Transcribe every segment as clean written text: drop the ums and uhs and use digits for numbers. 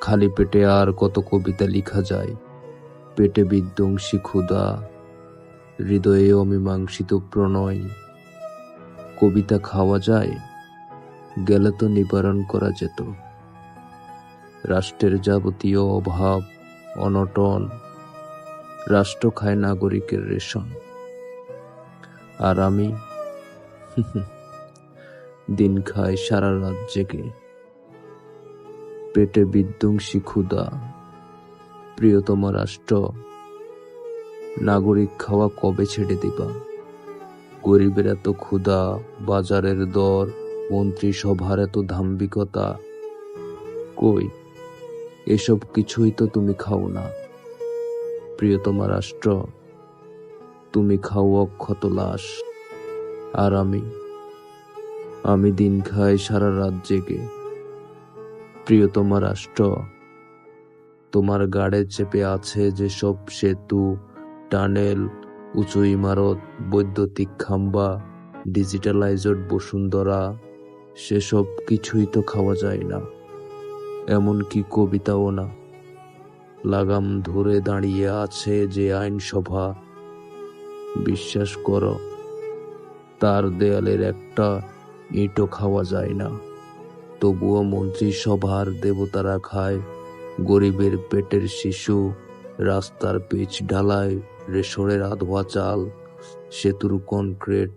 খালি পেটে আর কত কবিতা লিখা যায়। পেটে বিধ্বংসী ক্ষুধা, হৃদয়ে অমীমাংসিত প্রণয়। কবিতা খাওয়া যায়, গেলে তো নিবারণ করা যেত রাষ্ট্রের যাবতীয় অভাব অনটন। রাষ্ট্র খায় নাগরিকের রেশন, আর আমি দিন খাই সারা রাত জেগে। পেটে বিধ্বংসী ক্ষুধা। প্রিয়তম রাষ্ট্র, নাগরিক খাওয়া কবে ছেড়ে দিবা? গরিবের এত ক্ষুধা, বাজারের দর, মন্ত্রিসভার এত দাম্ভিকতা, কই এসব কিছুই তো তুমি খাও না। প্রিয়তম রাষ্ট্র, তুমি খাও অক্ষত লাশ, আর আমি দিন খাই সারা রাত জেগে। প্রিয়তম রাষ্ট্র, তোমার গাড়ে চেপে আছে যেসব সেতু, টানেল, উঁচু ইমারত, বৈদ্যুতিক খাম্বা, ডিজিটালাইজড বসুন্ধরা, সেসব কিছুই তো খাওয়া যায় না, এমনকি কবিতাও না। লাগাম ধরে দাঁড়িয়ে আছে যে আইনসভা, বিশ্বাস করো তার দেয়ালের একটা ইটও খাওয়া যায় না। তবুও মন্ত্রিসভার দেবতারা খায় গরিবের পেটের শিশু, রাস্তার পিচ ঢালাই, রেশনের আধোয়া চাল, সেতুর কনক্রিট,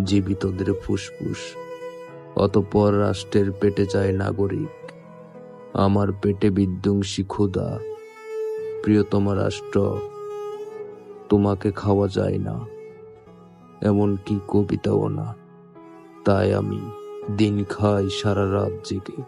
জীবিতদের ফুসফুস। অতঃপর রাষ্ট্রের পেটে যায় নাগরিক, আমার পেটে বিধ্বংসী ক্ষুধা। প্রিয়তম রাষ্ট্র, তোমাকে খাওয়া যায় না, এমনকি কবিতাও না। তাই আমি দিন খাই সারা রাত জেগে।